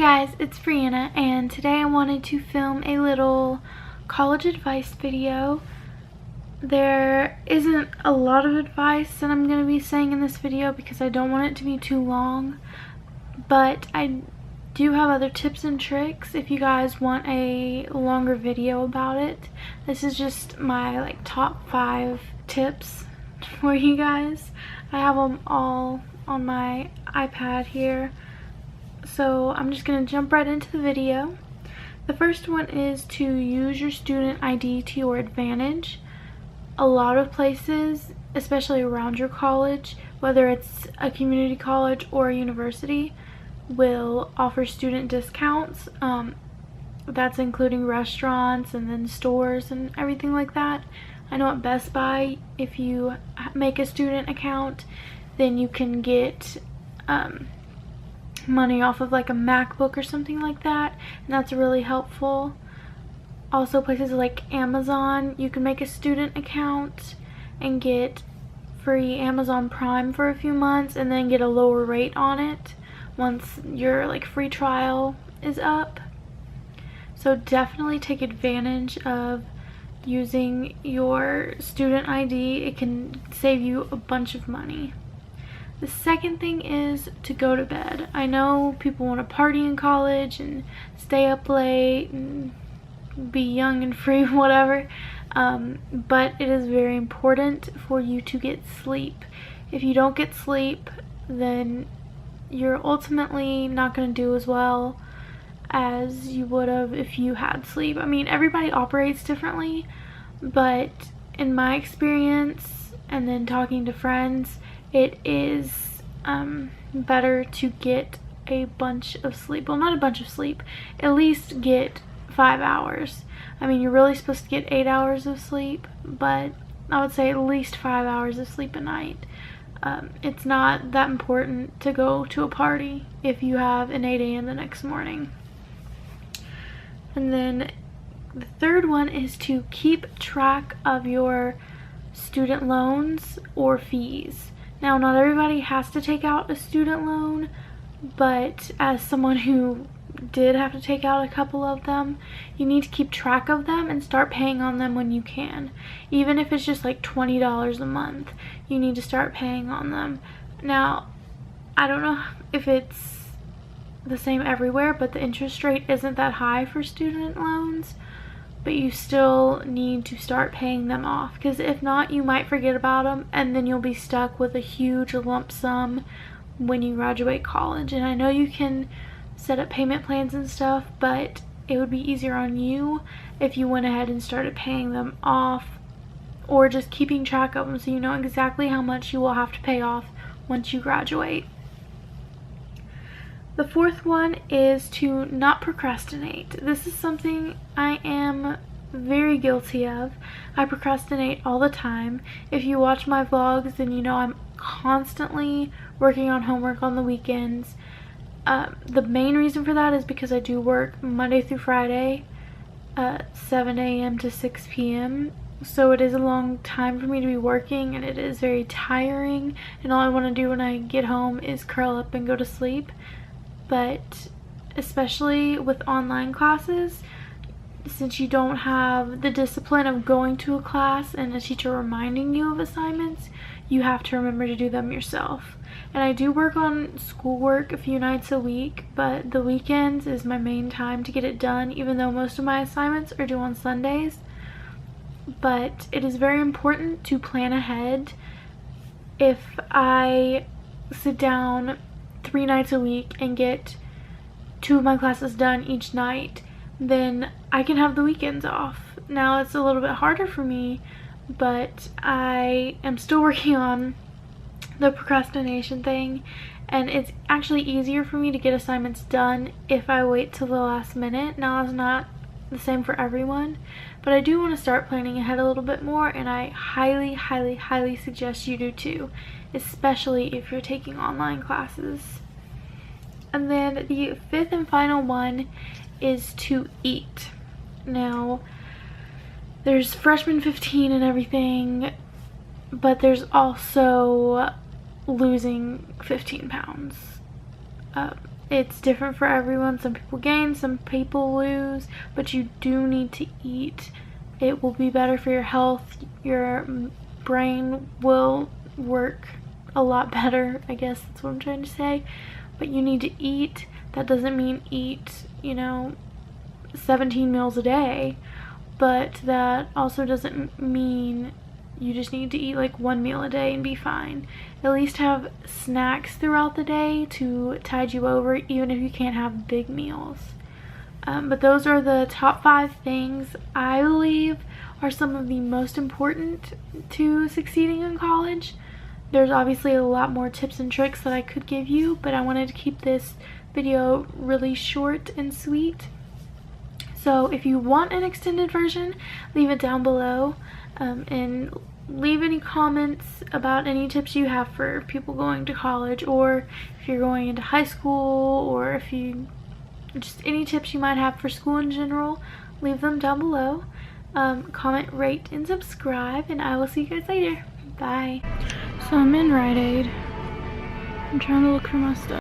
guys, it's Brianna, and today I wanted to film a little college advice video. There isn't a lot of advice that I'm going to be saying in this video because I don't want it to be too long, but I do have other tips and tricks if you guys want a longer video about it. This is just my top 5 tips for you guys. I have them all on my iPad here. So I'm just going to jump right into the video. The first one is to use your student ID to your advantage. A lot of places, especially around your college, whether it's a community college or a university, will offer student discounts. That's including restaurants and then stores and everything like that. I know at Best Buy, if you make a student account, then you can get money off of a MacBook or something like that, and that's really helpful. Also, places like Amazon, you can make a student account and get free Amazon Prime for a few months and then get a lower rate on it once your free trial is up. So definitely take advantage of using your student ID. It can save you a bunch of money. The second thing is to go to bed. I know people want to party in college and stay up late and be young and free, whatever, but it is very important for you to get sleep. If you don't get sleep, then you're ultimately not going to do as well as you would have if you had sleep. I mean, everybody operates differently, but in my experience and then talking to friends, it is better to get a bunch of sleep. Well, not a bunch of sleep. At least get 5 hours. I mean, you're really supposed to get 8 hours of sleep, but I would say at least 5 hours of sleep a night. It's not that important to go to a party if you have an 8 a.m. the next morning. And then the third one is to keep track of your student loans or fees. Now, not everybody has to take out a student loan, but as someone who did have to take out a couple of them, you need to keep track of them and start paying on them when you can. Even if it's just $20 a month, you need to start paying on them. Now, I don't know if it's the same everywhere, but the interest rate isn't that high for student loans, but you still need to start paying them off, because if not, you might forget about them and then you'll be stuck with a huge lump sum when you graduate college. And I know you can set up payment plans and stuff, but it would be easier on you if you went ahead and started paying them off, or just keeping track of them so you know exactly how much you will have to pay off once you graduate. The fourth one is to not procrastinate. This is something I am very guilty of. I procrastinate all the time. If you watch my vlogs, then you know I'm constantly working on homework on the weekends. The main reason for that is because I do work Monday through Friday, 7 a.m. to 6 p.m. So it is a long time for me to be working, and it is very tiring, and all I want to do when I get home is curl up and go to sleep. But especially with online classes, since you don't have the discipline of going to a class and a teacher reminding you of assignments, you have to remember to do them yourself. And I do work on schoolwork a few nights a week, but the weekends is my main time to get it done, even though most of my assignments are due on Sundays. But it is very important to plan ahead. If I sit down 3 nights a week and get 2 of my classes done each night, then I can have the weekends off. Now, it's a little bit harder for me, but I am still working on the procrastination thing, and it's actually easier for me to get assignments done if I wait till the last minute. Now, it's not the same for everyone, but I do want to start planning ahead a little bit more, and I highly, highly, highly suggest you do too, especially if you're taking online classes. And then the fifth and final one is to eat. Now, there's freshman 15 and everything, but there's also losing 15 pounds. It's different for everyone. Some people gain, some people lose, but you do need to eat. It will be better for your health. Your brain will work a lot better, I guess that's what I'm trying to say. But you need to eat. That doesn't mean eat, 17 meals a day, but that also doesn't mean you just need to eat like 1 meal a day and be fine. At least have snacks throughout the day to tide you over, even if you can't have big meals. But those are the top 5 things I believe are some of the most important to succeeding in college. There's obviously a lot more tips and tricks that I could give you, but I wanted to keep this video really short and sweet. So if you want an extended version, leave it down below, and leave any comments about any tips you have for people going to college, or if you're going into high school, or if you just any tips you might have for school in general. Leave them down below. Comment, rate, and subscribe, and I will see you guys later. Bye. So I'm in Rite Aid. I'm trying to look for my stuff.